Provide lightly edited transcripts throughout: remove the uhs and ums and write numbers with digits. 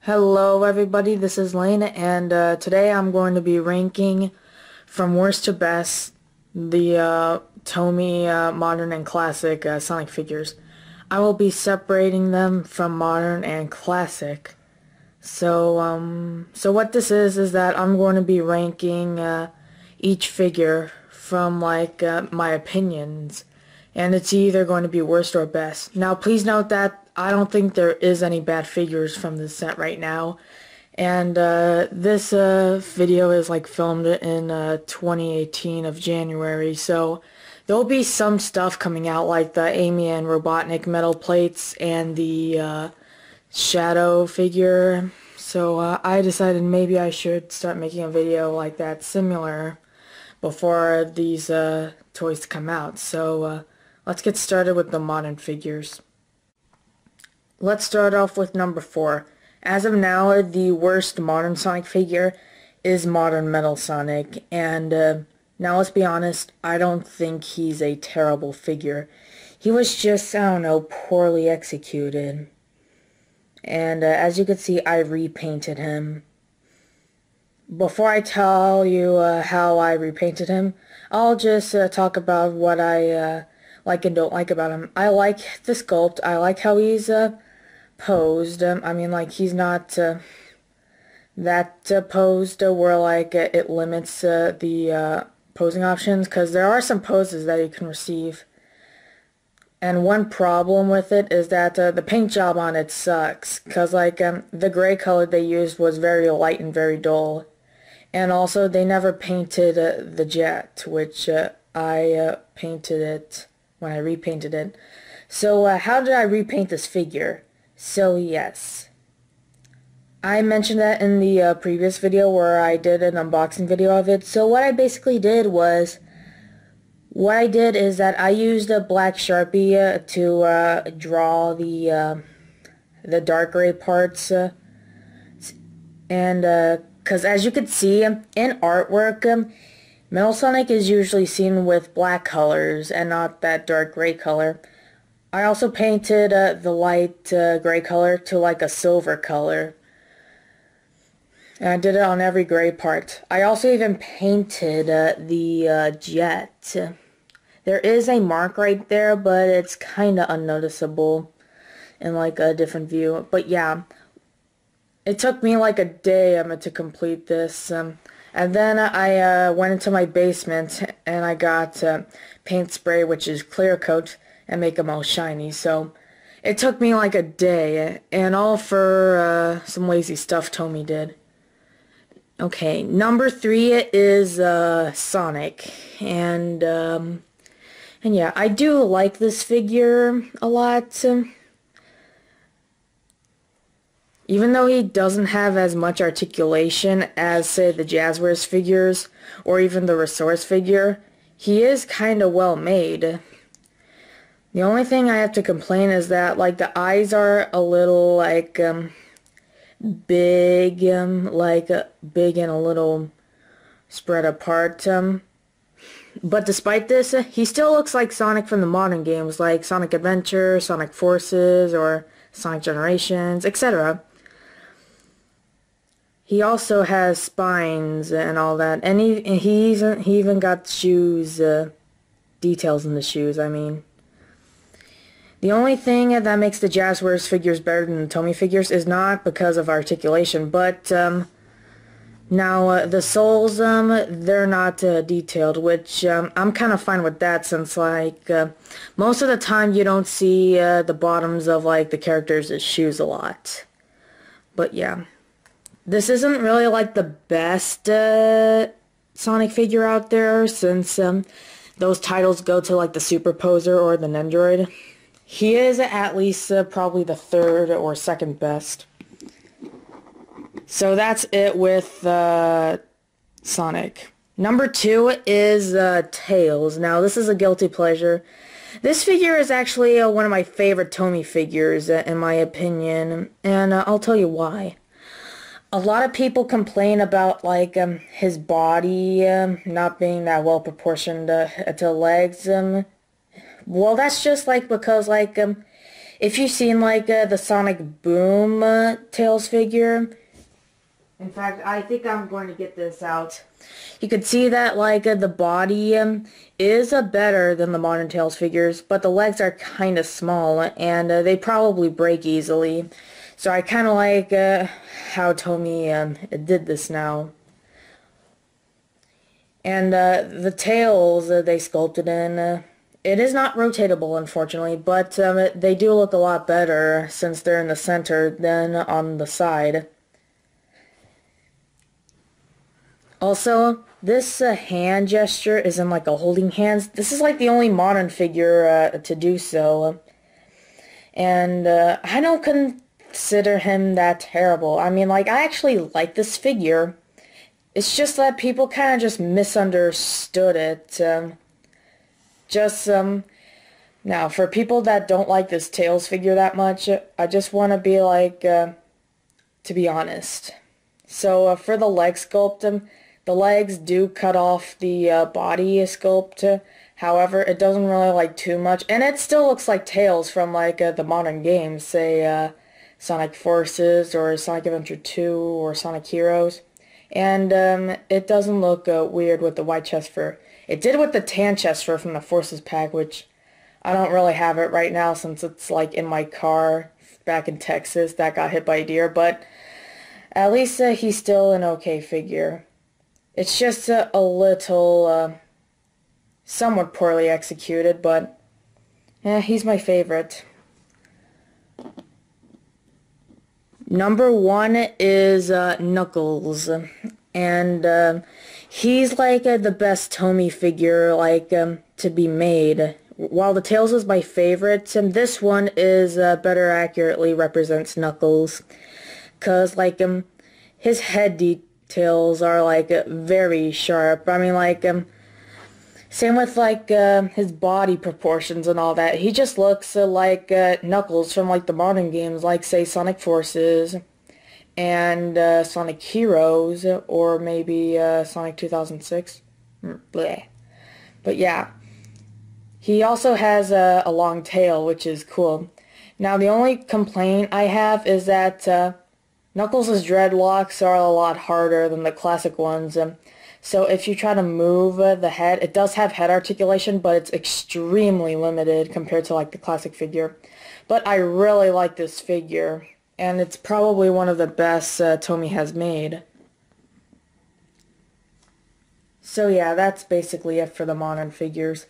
Hello everybody, this is Lane, and today I'm going to be ranking from worst to best the TOMY modern and classic Sonic figures. I will be separating them from modern and classic. So what this is that I'm going to be ranking each figure from my opinions, and it's either going to be worst or best. Now please note that I don't think there is any bad figures from this set right now, and this video is filmed in 2018 of January, so there'll be some stuff coming out like the Amy and Robotnik metal plates and the Shadow figure. So I decided maybe I should start making a video like that similar before these toys come out. So let's get started with the modern figures. Let's start off with number 4. As of now, the worst modern Sonic figure is Modern Metal Sonic, and now let's be honest, I don't think he's a terrible figure. He was just, I don't know, poorly executed. And as you can see, I repainted him. Before I tell you how I repainted him, I'll just talk about what I like and don't like about him. I like the sculpt. I like how he's posed. I mean, he's not that posed where it limits the posing options, because there are some poses that you can receive. And one problem with it is that the paint job on it sucks, because the gray color they used was very light and very dull. And also they never painted the jet, which I painted it when I repainted it. So how did I repaint this figure? So yes, I mentioned that in the previous video where I did an unboxing video of it. So what I basically did was, is that I used a black Sharpie to draw the dark gray parts, and because as you can see in artwork, Metal Sonic is usually seen with black colors and not that dark gray color. I also painted the light gray color to a silver color. And I did it on every gray part. I also even painted the jet. There is a mark right there, but it's kind of unnoticeable in a different view. But yeah, it took me a day to complete this. And then I went into my basement and I got paint spray, which is clear coat, and make them all shiny. So it took me a day, and all for some lazy stuff TOMY did. Okay, number 3 is Sonic, and yeah, I do like this figure a lot. Even though he doesn't have as much articulation as, say, the Jazzwares figures or even the Resource figure, he is kind of well made. The only thing I have to complain is that the eyes are a little big, big and a little spread apart. But despite this, he still looks like Sonic from the modern games like Sonic Adventure, Sonic Forces, or Sonic Generations, etc. He also has spines and all that, and he even got shoes, details in the shoes, I mean. The only thing that makes the Jazzwares figures better than the TOMY figures is not because of articulation, but now the soles, they're not detailed, which I'm kind of fine with that, since most of the time you don't see the bottoms of the characters' shoes a lot. But yeah, this isn't really the best Sonic figure out there, since those titles go to the Superposer or the Nendoroid. He is at least probably the 3rd or 2nd best. So that's it with Sonic. Number 2 is Tails. Now this is a guilty pleasure. This figure is actually one of my favorite TOMY figures, in my opinion, and I'll tell you why. A lot of people complain about his body not being that well proportioned to legs. Well, that's just because If you've seen like the Sonic Boom Tails figure, in fact, I think I'm going to get this out. You could see that like the body is better than the modern Tails figures, but the legs are kind of small and they probably break easily. So I kind of like how Tomy did this now. And the tails they sculpted in, it is not rotatable unfortunately, but they do look a lot better since they're in the center than on the side. Also, this hand gesture is in like a holding hands. This is like the only modern figure to do so. And I don't consider him that terrible. I mean, like, I actually like this figure. It's just that people kind of just misunderstood it. Now, for people that don't like this Tails figure that much, I just want to be like, to be honest. So, for the leg sculpt, the legs do cut off the body sculpt. However, it doesn't really like too much, and it still looks like Tails from like the modern games, say Sonic Forces or Sonic Adventure 2 or Sonic Heroes. And it doesn't look weird with the white chest fur. It did with the tan chest fur from the Forces pack, which I don't really have it right now since it's like in my car back in Texas that got hit by a deer, but at least he's still an okay figure. It's just a little somewhat poorly executed, but he's my favorite. Number 1 is Knuckles, and he's like the best Tomy figure like to be made. While the Tails is my favorite, and this one is better accurately represents Knuckles, cause like his head details are like very sharp. I mean like same with like his body proportions and all that. He just looks like Knuckles from like the modern games, like say Sonic Forces and Sonic Heroes, or maybe Sonic 2006. Bleh. But yeah, he also has a long tail, which is cool. Now the only complaint I have is that Knuckles' dreadlocks are a lot harder than the classic ones. So if you try to move the head, it does have head articulation, but it's extremely limited compared to like the classic figure. But I really like this figure, and it's probably one of the best Tomy has made. So yeah, that's basically it for the modern figures.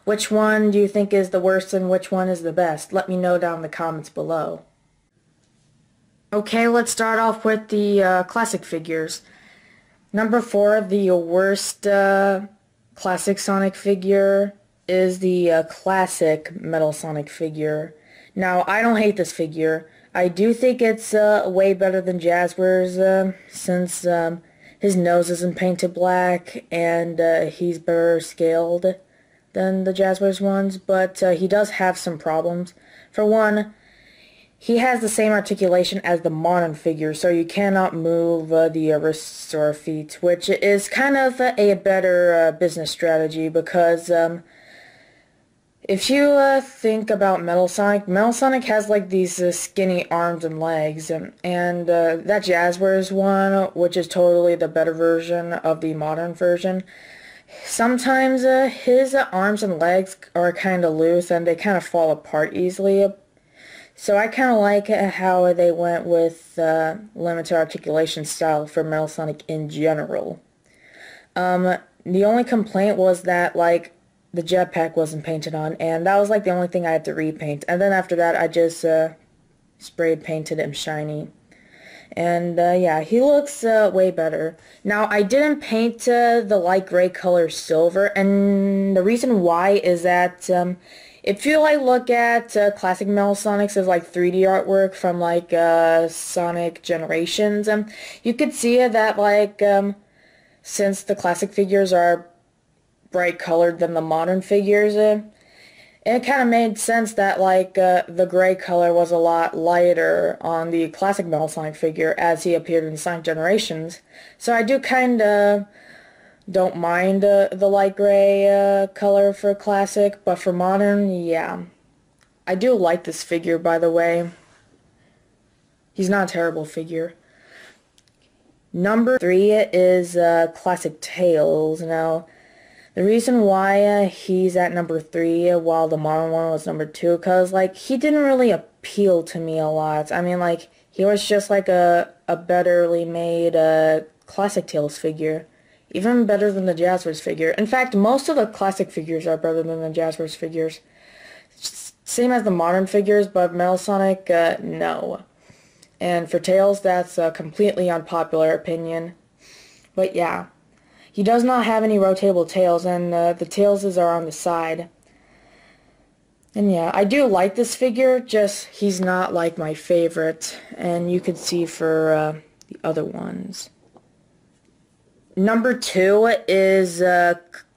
Which one do you think is the worst and which one is the best? Let me know down in the comments below. Okay, let's start off with the classic figures. Number 4, the worst classic Sonic figure is the classic Metal Sonic figure. Now, I don't hate this figure. I do think it's way better than Jazzwares since his nose isn't painted black and he's better scaled than the Jazzwares ones, but he does have some problems. For one, he has the same articulation as the modern figure, so you cannot move the wrists or feet, which is kind of a better business strategy because if you think about Metal Sonic has like these skinny arms and legs, and that Jazzwares one, which is totally the better version of the modern version, sometimes his arms and legs are kind of loose and they kind of fall apart easily. So I kind of like how they went with limited articulation style for Metal Sonic in general. The only complaint was that like the jetpack wasn't painted on, and that was like the only thing I had to repaint. And then after that I just sprayed painted him shiny. And yeah, he looks way better. Now I didn't paint the light gray color silver, and the reason why is that if you like look at classic Metal Sonics as like 3D artwork from like Sonic Generations, you could see that like since the classic figures are bright colored than the modern figures, it kind of made sense that like the gray color was a lot lighter on the classic Metal Sonic figure as he appeared in Sonic Generations. So I do kind of don't mind the light gray color for classic, but for modern, yeah, I do like this figure, by the way. He's not a terrible figure. Number 3 is Classic Tails. Now, the reason why he's at number 3 while the modern one was number 2, because, like, he didn't really appeal to me a lot. I mean, like, he was just like a betterly made Classic Tails figure. Even better than the Jazzwares figure. In fact, most of the classic figures are better than the Jazzwares figures. Same as the modern figures, but Metal Sonic, no. And for Tails, that's a completely unpopular opinion. But yeah, he does not have any rotatable tails, and the tails are on the side. And yeah, I do like this figure, just he's not like my favorite, and you can see for the other ones. Number 2 is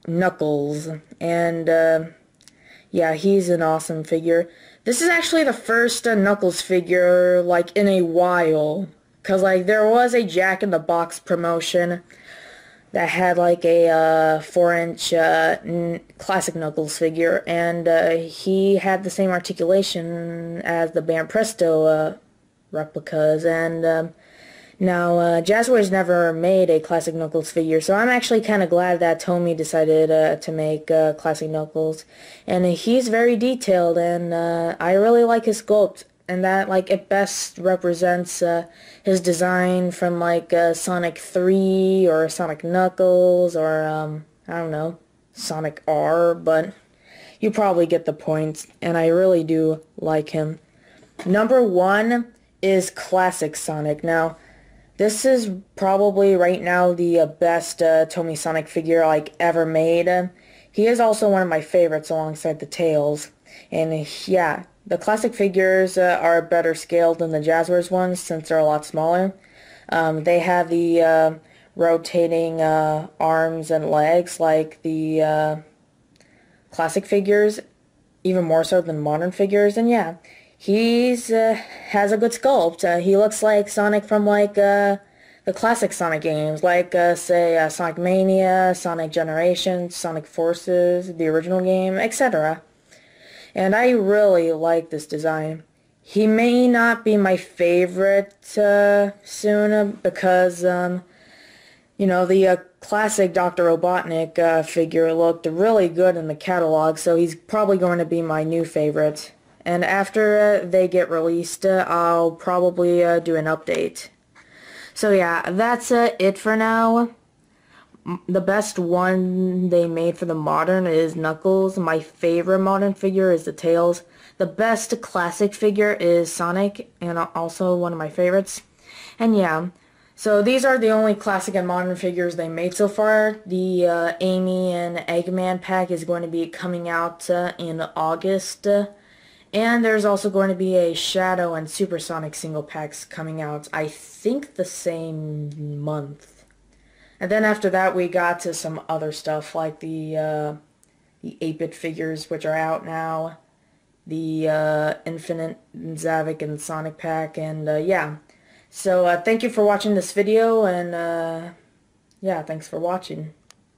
Knuckles, and yeah, he's an awesome figure. This is actually the first Knuckles figure, like, in a while. Because, like, there was a Jack in the Box promotion that had, like, a 4-inch classic Knuckles figure. And he had the same articulation as the Band Presto replicas. And now, Jazzwares never made a Classic Knuckles figure, so I'm actually kind of glad that TOMY decided to make Classic Knuckles. And he's very detailed, and I really like his sculpt, and that, like, it best represents his design from, like, Sonic 3, or Sonic Knuckles, or, I don't know, Sonic R, but you probably get the point, and I really do like him. Number 1 is Classic Sonic. Now, this is probably right now the best TOMY Sonic figure like ever made. He is also one of my favorites alongside the Tails. And yeah, the classic figures are better scaled than the Jazzwares ones since they're a lot smaller. They have the rotating arms and legs like the classic figures, even more so than modern figures. And yeah, he's has a good sculpt. He looks like Sonic from like the classic Sonic games, like say Sonic Mania, Sonic Generations, Sonic Forces, the original game, etc. And I really like this design. He may not be my favorite soon because you know, the classic Dr. Robotnik figure looked really good in the catalog, so he's probably going to be my new favorite. And after they get released, I'll probably do an update. So yeah, that's it for now. The best one they made for the modern is Knuckles. My favorite modern figure is the Tails. The best classic figure is Sonic, and also one of my favorites. And yeah, so these are the only classic and modern figures they made so far. The Amy and Eggman pack is going to be coming out in August. And there's also going to be a Shadow and Supersonic single packs coming out, I think the same month. And then after that we got to some other stuff like the 8-bit figures, which are out now, the Infinite Zavik and Sonic pack, and yeah. So thank you for watching this video, and yeah, thanks for watching.